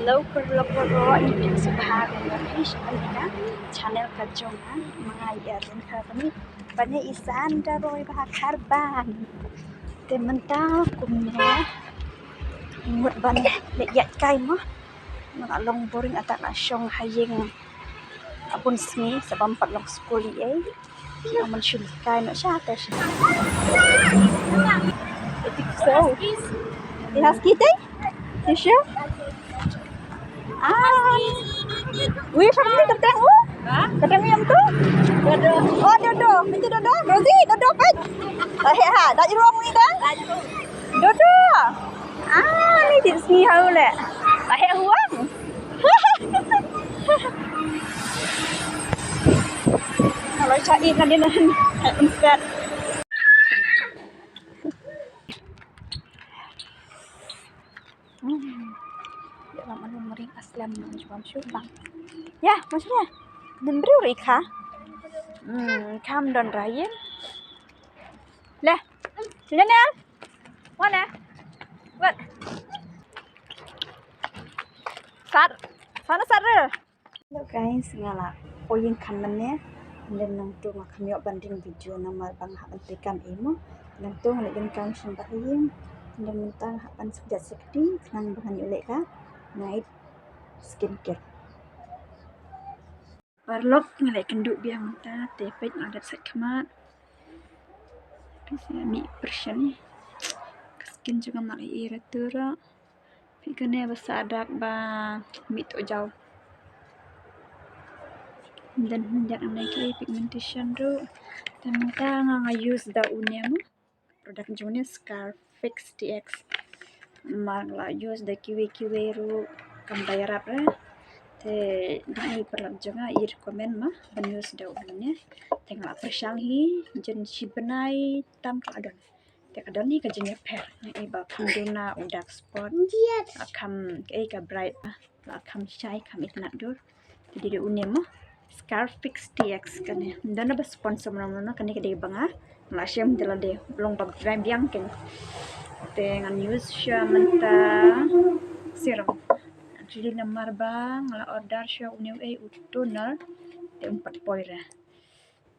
लवकर ini sebahagia Alina channel kajongan mga yarin kami banyak isan daroy bahar ban temental kumne mut ban lek kai mo mga long boring atak na syong haying apun sini sebab empat long school yang mensyulkai nak syata sih etik so has kita you sure wih family keteng keteng yang tu dodo oh dodo itu dodo Rosie dodo pet ha dah di ruang ni dah dodo ni di sini hau le lahir huang kalau cari kan dia nak instead dalam mering aslam macam syubang ya maksudnya dan beri rika kam dan raya lah sini ni mana what sana hello guys ngala poin kan mana dan nang tu makan yok banding video nama bang hak emo nang tu ngala kan sembah yin dan mentang hapan sejak sekti nang bahan yolek ka night skincare warlock ngalai kenduk biar mentah tepet ada set kemat bisa mi version ni skin juga mari iratura pikirnya besadak ba mi to jauh dan hendak naik pigmentation tu dan mentah ngang use daunnya mu produk jenis Scarfix DX magla use the kiwi ru kam bayar apa te dai perlam juga I recommend mah ban use daunnya tengah persang hi jen si benai tam ka adon te adon ni ka jenya per yang iba kanduna udak spot akam ka bright akam shine kam itna dur jadi unem mah Scarfix DX kan ya dan ba sponsor mana kan ni ka de banga Masyam dalam deh belum pag biang kan dengan use sya menta serum actually namar bang la order sya unew toner te 4 poira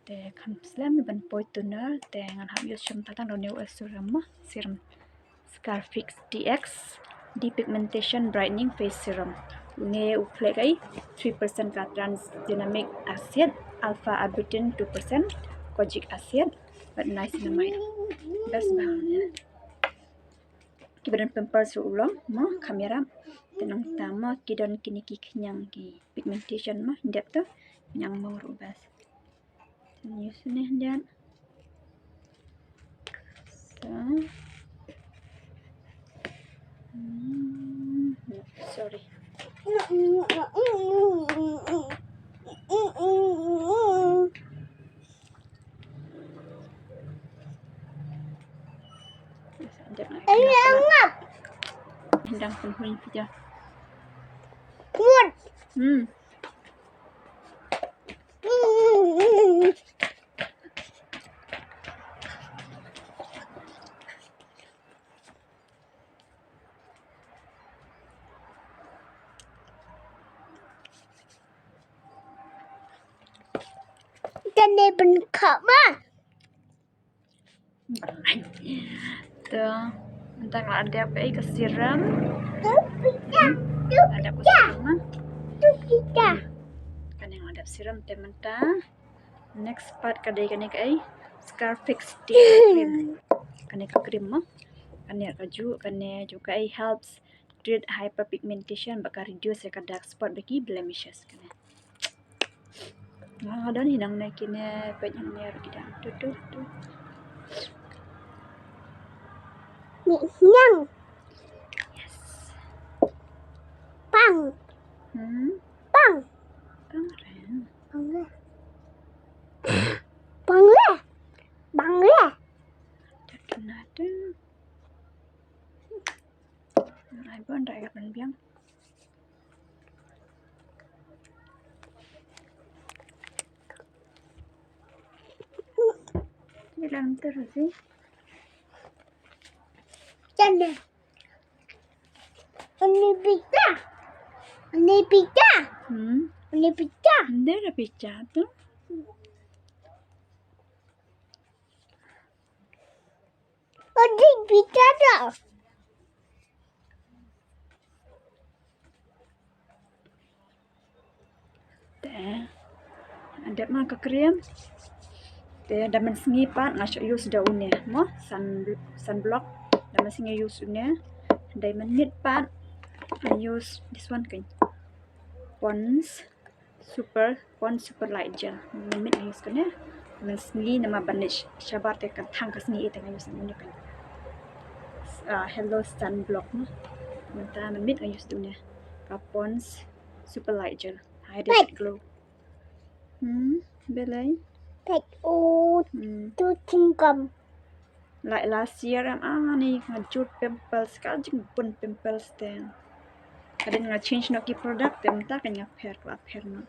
te kan slam ban poi toner te ngan ham use sya menta unew serum Scarfix DX depigmentation brightening face serum une uflek 3% ka transgenic acid alpha arbutin 2% kojic acid but nice namanya best banget kibaran pampers ulang mah kamera tenang tama kidan kini kenyang ki pigmentation mah depth tuh yang mau rubas nyusune dan sorry hendang penghuni saja kan dia bengkak mah tuh entah ada apa ke siram ada ke siram kan yang ada siram teman-teman next part kadai kan kai Scarfix cream kan ka cream mah kan kaju kan juga helps treat hyperpigmentation bakal reduce ka dark spot bagi blemishes kan ada nih nang naikinnya banyak nih kita tuh nyang yes pang pang keren bang le ada ai bon đại gặp biang jalan terus sih Jangan. Ini bisa. Ini pizza. Ini pizza. Hindi ada pizza tuh. Ini pizza dah. Ada mah ke krim. Ada mensengipat ngasih use daunnya, mo sunblock. Ada mensengi use nya. Ada menit pat. Use this one kan. Pond's super light gel. Menit use kan ya. Mensengi nama banish. Syabat kan thang kasni itu kan use ini kan. Hello sunblock no. Mentah menit use dunia. Pond's super light gel. Hydrated glow. Belai. Pet tu tingkam. Like last year ni ngajut pimples kajing pun pimples ten. Kadang change no ki product tem ta kan pair no.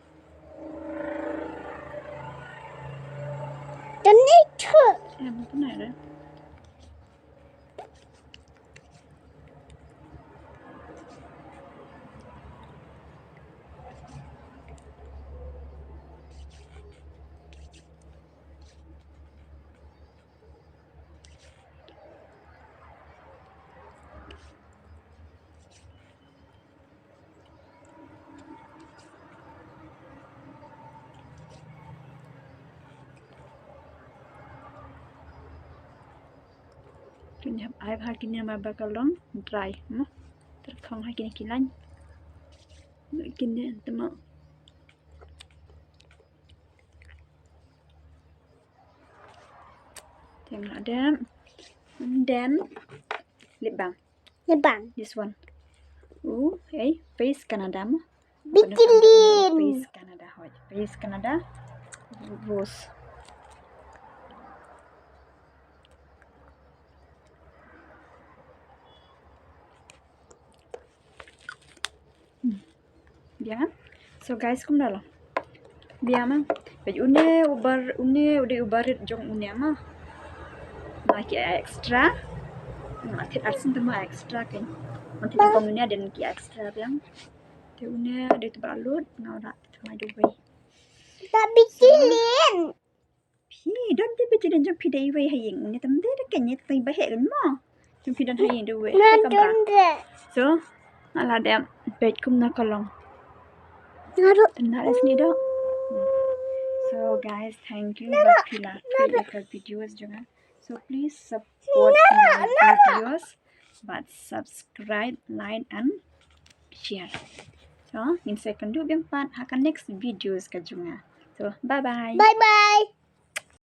Dan itu. Betul ada. Kini ayah har kini nama bakalong dry, no? Terkong har kini kilan. Kini tema. Tengok ada. Then lip balm. Lebang. This one. Face Canada mo. Bitilin. Face Canada hoy. Face Canada. Rose. Biar. So guys, kum dah lah. Biar mah. Baju udah ubarit jong une mah. Lagi extra. Nanti arsin tu mah extra kan. Nanti penggunanya ada ki extra yang. Te une ada tu balut ngaurat tu mai dubai. Tak bitilin. Pi, dan dia berjalan jom pi dai wei haying. Ni tam dia dah kenyat tai bahek kan mah. Jom pi dan haying dubai. Nadonde. So, ala dia bed kum na kolong. Naruh. Tenang sini dah. So guys, thank you buat pila videos juga. So please support my videos, but subscribe, like and share. So, in second dua biang part akan next videos ka juga. So, bye bye. Bye bye.